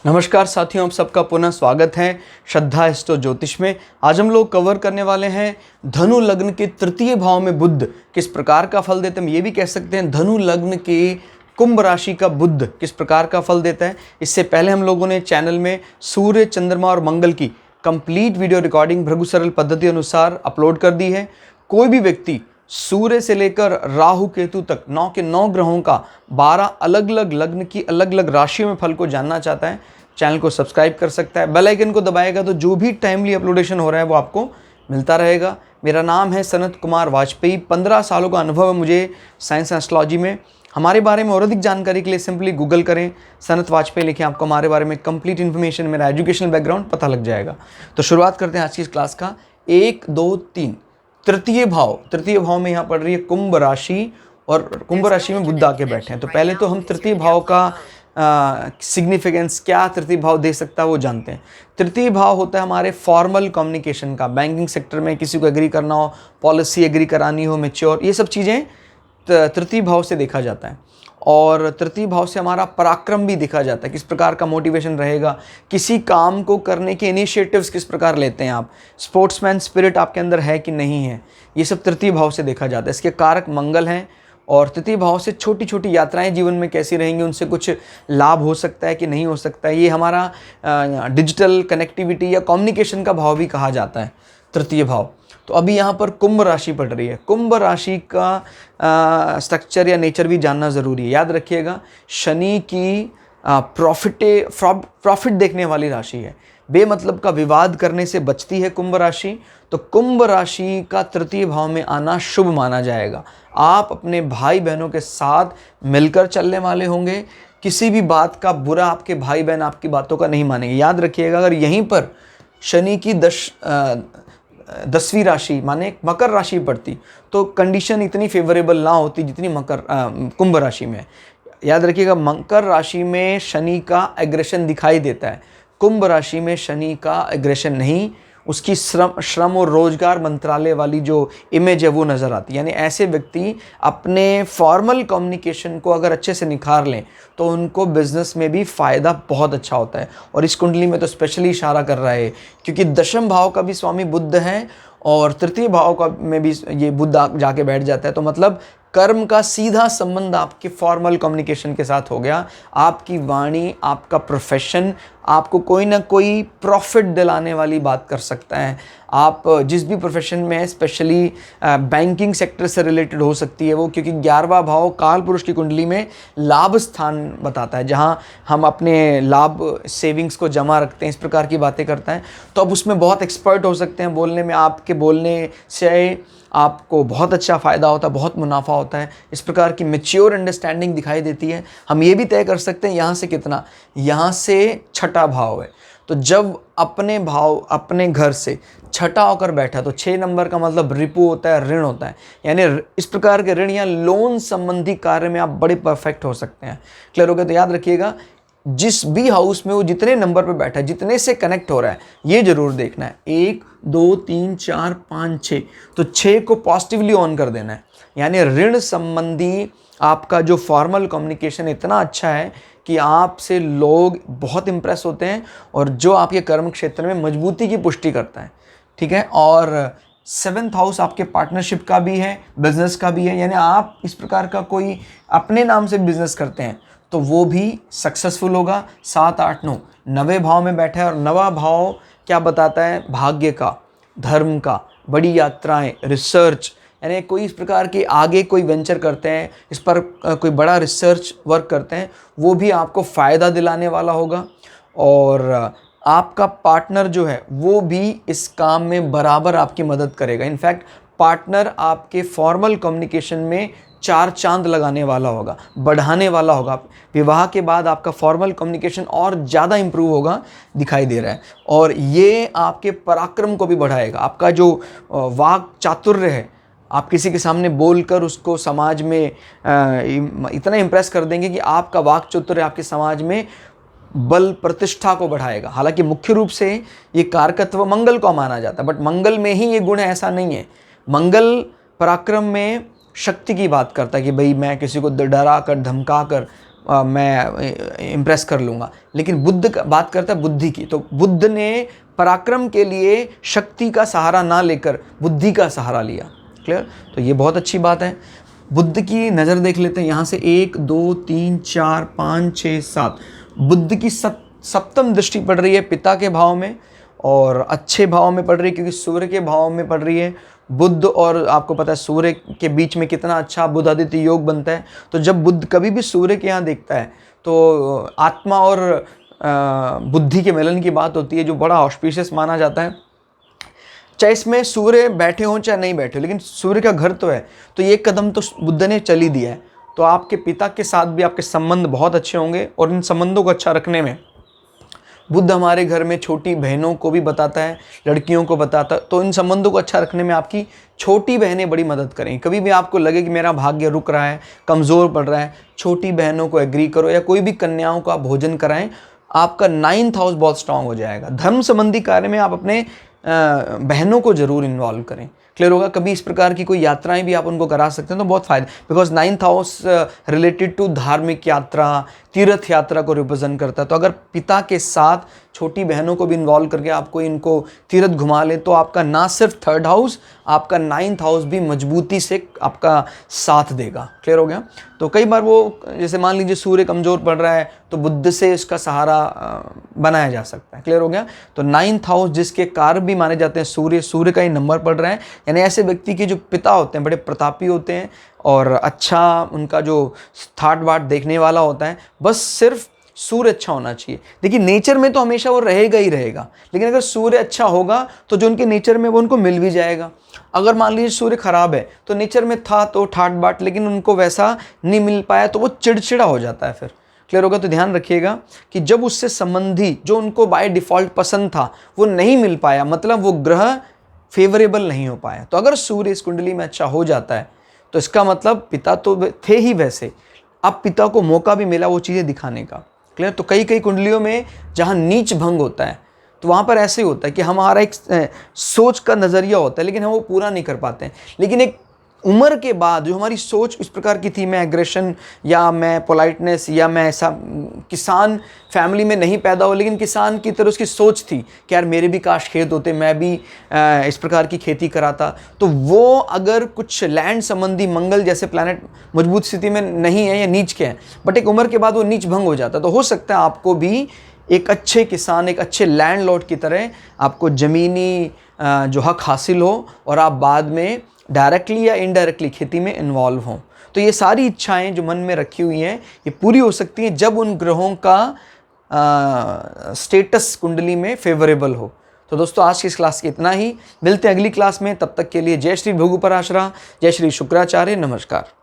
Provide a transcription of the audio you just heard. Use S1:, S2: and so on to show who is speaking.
S1: नमस्कार साथियों, आप सबका पुनः स्वागत है श्रद्धा एस्ट्रो ज्योतिष में। आज हम लोग कवर करने वाले हैं धनु लग्न के तृतीय भाव में बुध किस प्रकार का फल देते हैं। हम ये भी कह सकते हैं धनु लग्न के कुंभ राशि का बुध किस प्रकार का फल देता है। इससे पहले हम लोगों ने चैनल में सूर्य, चंद्रमा और मंगल की कंप्लीट वीडियो रिकॉर्डिंग भृगु सरल पद्धति अनुसार अपलोड कर दी है। कोई भी व्यक्ति सूर्य से लेकर राहु केतु तक 9 के 9 ग्रहों का 12 अलग अलग लग्न की अलग अलग राशियों में फल को जानना चाहता है, चैनल को सब्सक्राइब कर सकता है। बेल आइकन को दबाएगा तो जो भी टाइमली अपलोडेशन हो रहा है वो आपको मिलता रहेगा। मेरा नाम है सनत कुमार वाजपेयी। 15 सालों का अनुभव है मुझे साइंस एंड एस्ट्रोलॉजी में। हमारे बारे में और अधिक जानकारी के लिए सिंपली गूगल करें, सनत वाजपेयी लिखें, आपको हमारे बारे में कंप्लीट इन्फॉर्मेशन, मेरा एजुकेशनल बैकग्राउंड पता लग जाएगा। तो शुरुआत करते हैं आज की इस क्लास का। 1, 2, 3 तृतीय भाव में यहाँ पड़ रही है कुंभ राशि, और कुंभ राशि में बुध आके बैठे हैं। तो पहले तो हम तृतीय भाव का सिग्निफिकेंस क्या तृतीय भाव दे सकता है वो जानते हैं। तृतीय भाव होता है हमारे फॉर्मल कम्युनिकेशन का। बैंकिंग सेक्टर में किसी को एग्री करना हो, पॉलिसी एग्री करानी हो, मैच्योर, ये सब चीज़ें तृतीय भाव से देखा जाता है। और तृतीय भाव से हमारा पराक्रम भी देखा जाता है, किस प्रकार का मोटिवेशन रहेगा, किसी काम को करने के इनिशिएटिव्स किस प्रकार लेते हैं आप, स्पोर्ट्समैन स्पिरिट आपके अंदर है कि नहीं है, ये सब तृतीय भाव से देखा जाता है। इसके कारक मंगल हैं, और तृतीय भाव से छोटी छोटी यात्राएं जीवन में कैसी रहेंगी, उनसे कुछ लाभ हो सकता है कि नहीं हो सकता है। ये हमारा डिजिटल कनेक्टिविटी या कम्युनिकेशन का भाव भी कहा जाता है तृतीय भाव। तो अभी यहाँ पर कुंभ राशि पड़ रही है। कुंभ राशि का स्ट्रक्चर या नेचर भी जानना ज़रूरी है। याद रखिएगा, शनि की प्रॉफिट देखने वाली राशि है। बेमतलब का विवाद करने से बचती है कुंभ राशि। तो कुंभ राशि का तृतीय भाव में आना शुभ माना जाएगा। आप अपने भाई बहनों के साथ मिलकर चलने वाले होंगे। किसी भी बात का बुरा आपके भाई बहन आपकी बातों का नहीं मानेंगे। याद रखिएगा, अगर यहीं पर शनि की 10वीं राशि माने मकर राशि पड़ती तो कंडीशन इतनी फेवरेबल ना होती जितनी कुंभ राशि में। याद रखिएगा, मकर राशि में शनि का एग्रेशन दिखाई देता है, कुंभ राशि में शनि का एग्रेशन नहीं। उसकी श्रम और रोजगार मंत्रालय वाली जो इमेज है वो नज़र आती है। यानी ऐसे व्यक्ति अपने फॉर्मल कम्युनिकेशन को अगर अच्छे से निखार लें तो उनको बिजनेस में भी फ़ायदा बहुत अच्छा होता है। और इस कुंडली में तो स्पेशली इशारा कर रहा है, क्योंकि दशम भाव का भी स्वामी बुध है और तृतीय भाव का में भी ये बुध जाके बैठ जाता है। तो मतलब कर्म का सीधा संबंध आपके फॉर्मल कम्युनिकेशन के साथ हो गया। आपकी वाणी, आपका प्रोफेशन आपको कोई ना कोई प्रॉफिट दिलाने वाली बात कर सकता है। आप जिस भी प्रोफेशन में है, स्पेशली बैंकिंग सेक्टर से रिलेटेड हो सकती है वो, क्योंकि 11वां भाव काल पुरुष की कुंडली में लाभ स्थान बताता है, जहां हम अपने लाभ सेविंग्स को जमा रखते हैं, इस प्रकार की बातें करता है। तो अब उसमें बहुत एक्सपर्ट हो सकते हैं बोलने में। आपके बोलने से आपको बहुत अच्छा फ़ायदा होता है, बहुत मुनाफा होता है। इस प्रकार की मैच्योर अंडरस्टैंडिंग दिखाई देती है। हम ये भी तय कर सकते हैं यहाँ से कितना, यहाँ से छठा भाव है। तो जब अपने भाव अपने घर से छठा होकर बैठा तो 6 नंबर का मतलब रिपु होता है, ऋण होता है। यानी इस प्रकार के ऋण या लोन संबंधी कार्य में आप बड़े परफेक्ट हो सकते हैं। क्लियर हो गया? तो याद रखिएगा, जिस भी हाउस में वो जितने नंबर पे बैठा है, जितने से कनेक्ट हो रहा है, ये जरूर देखना है। 1, 2, 3, 4, 5, 6, तो 6 को पॉजिटिवली ऑन कर देना है। यानी ऋण संबंधी आपका जो फॉर्मल कम्युनिकेशन इतना अच्छा है कि आपसे लोग बहुत इंप्रेस होते हैं, और जो आपके कर्म क्षेत्र में मजबूती की पुष्टि करता है। ठीक है? और 7th हाउस आपके पार्टनरशिप का भी है, बिजनेस का भी है। यानी आप इस प्रकार का कोई अपने नाम से बिजनेस करते हैं तो वो भी सक्सेसफुल होगा। 7, 8, 9 9वें भाव में बैठा है, और 9वां भाव क्या बताता है? भाग्य का, धर्म का, बड़ी यात्राएं, रिसर्च। यानी कोई इस प्रकार के आगे कोई वेंचर करते हैं, इस पर कोई बड़ा रिसर्च वर्क करते हैं, वो भी आपको फ़ायदा दिलाने वाला होगा। और आपका पार्टनर जो है वो भी इस काम में बराबर आपकी मदद करेगा। इनफैक्ट पार्टनर आपके फॉर्मल कम्युनिकेशन में 4 चांद लगाने वाला होगा, बढ़ाने वाला होगा। विवाह के बाद आपका फॉर्मल कम्युनिकेशन और ज़्यादा इंप्रूव होगा, दिखाई दे रहा है। और ये आपके पराक्रम को भी बढ़ाएगा। आपका जो वाक चातुर्य है, आप किसी के सामने बोलकर उसको समाज में इतना इंप्रेस कर देंगे कि आपका वाक चातुर्य आपके समाज में बल प्रतिष्ठा को बढ़ाएगा। हालांकि मुख्य रूप से ये कारकत्व मंगल को माना जाता है, बट मंगल में ही ये गुण है ऐसा नहीं है। मंगल पराक्रम में शक्ति की बात करता है कि भाई मैं किसी को डरा कर, धमका कर मैं इम्प्रेस कर लूँगा। लेकिन बुद्ध बात करता है बुद्धि की, तो बुद्ध ने पराक्रम के लिए शक्ति का सहारा ना लेकर बुद्धि का सहारा लिया। क्लियर? तो ये बहुत अच्छी बात है। बुद्ध की नज़र देख लेते हैं यहाँ से, 1 2 3 4 5 6 7। बुद्ध की सप्तम दृष्टि पड़ रही है पिता के भाव में और अच्छे भाव में पड़ रही है, क्योंकि सूर्य के भाव में पड़ रही है। बुद्ध और आपको पता है सूर्य के बीच में कितना अच्छा बुध आदित्य योग बनता है। तो जब बुद्ध कभी भी सूर्य के यहाँ देखता है तो आत्मा और बुद्धि के मिलन की बात होती है, जो बड़ा ऑस्पिशियस माना जाता है। चाहे इसमें सूर्य बैठे हों चाहे नहीं बैठे, लेकिन सूर्य का घर तो है, तो ये कदम तो बुद्ध ने चल ही दिया है। तो आपके पिता के साथ भी आपके संबंध बहुत अच्छे होंगे, और इन संबंधों को अच्छा रखने में बुद्ध हमारे घर में छोटी बहनों को भी बताता है, लड़कियों को बताता है। तो इन संबंधों को अच्छा रखने में आपकी छोटी बहनें बड़ी मदद करें। कभी भी आपको लगे कि मेरा भाग्य रुक रहा है, कमज़ोर पड़ रहा है, छोटी बहनों को एग्री करो, या कोई भी कन्याओं को आप भोजन कराएं, आपका 9th हाउस बहुत स्ट्रांग हो जाएगा। धर्म संबंधी कार्य में आप अपने बहनों को जरूर इन्वॉल्व करें। क्लियर होगा? कभी इस प्रकार की कोई यात्राएं भी आप उनको करा सकते हैं तो बहुत फायदा, because 9th house related to धार्मिक यात्रा, तीर्थ यात्रा को रिप्रेजेंट करता है। तो अगर पिता के साथ छोटी बहनों को भी इन्वॉल्व करके आपको इनको तीर्थ घुमा ले, तो आपका ना सिर्फ 3rd हाउस, आपका 9th हाउस भी मजबूती से आपका साथ देगा। क्लियर हो गया? तो कई बार वो, जैसे मान लीजिए सूर्य कमज़ोर पड़ रहा है, तो बुद्ध से इसका सहारा बनाया जा सकता है। क्लियर हो गया? तो 9th हाउस जिसके कारक भी माने जाते हैं सूर्य का ही नंबर पड़ रहा है, यानी ऐसे व्यक्ति के जो पिता होते हैं बड़े प्रतापी होते हैं और अच्छा उनका जो थाट बाट देखने वाला होता है। बस सिर्फ सूर्य अच्छा होना चाहिए। देखिए नेचर में तो हमेशा वो रहेगा ही रहेगा, लेकिन अगर सूर्य अच्छा होगा तो जो उनके नेचर में वो उनको मिल भी जाएगा। अगर मान लीजिए सूर्य खराब है, तो नेचर में था तो ठाट बाट, लेकिन उनको वैसा नहीं मिल पाया, तो वो चिड़चिड़ा हो जाता है फिर। क्लियर होगा? तो ध्यान रखिएगा कि जब उससे संबंधी जो उनको बाय डिफ़ॉल्ट पसंद था वो नहीं मिल पाया, मतलब वो ग्रह फेवरेबल नहीं हो पाया। तो अगर सूर्य इस कुंडली में अच्छा हो जाता है तो इसका मतलब पिता तो थे ही वैसे, अब पिता को मौका भी मिला वो चीज़ें दिखाने का। क्लियर? तो कई कुंडलियों में जहाँ नीच भंग होता है तो वहाँ पर ऐसे ही होता है कि हमारा एक सोच का नज़रिया होता है, लेकिन हम वो पूरा नहीं कर पाते हैं। लेकिन एक उम्र के बाद जो हमारी सोच इस प्रकार की थी, मैं एग्रेशन या मैं पोलाइटनेस या मैं ऐसा किसान फैमिली में नहीं पैदा हो, लेकिन किसान की तरह उसकी सोच थी कि यार मेरे भी काश खेत होते, मैं भी इस प्रकार की खेती कराता। तो वो अगर कुछ लैंड संबंधी मंगल जैसे प्लैनेट मजबूत स्थिति में नहीं है या नीच के हैं, बट एक उम्र के बाद वो नीच भंग हो जाता है, तो हो सकता है आपको भी एक अच्छे किसान, एक अच्छे लैंडलॉर्ड की तरह आपको ज़मीनी जो हक हासिल हो और आप बाद में डायरेक्टली या इनडायरेक्टली खेती में इन्वॉल्व हों। तो ये सारी इच्छाएं जो मन में रखी हुई हैं ये पूरी हो सकती हैं जब उन ग्रहों का स्टेटस कुंडली में फेवरेबल हो। तो दोस्तों आज की इस क्लास के इतना ही, मिलते हैं अगली क्लास में। तब तक के लिए जय श्री भृगु पराशरा, जय श्री शुक्राचार्य, नमस्कार।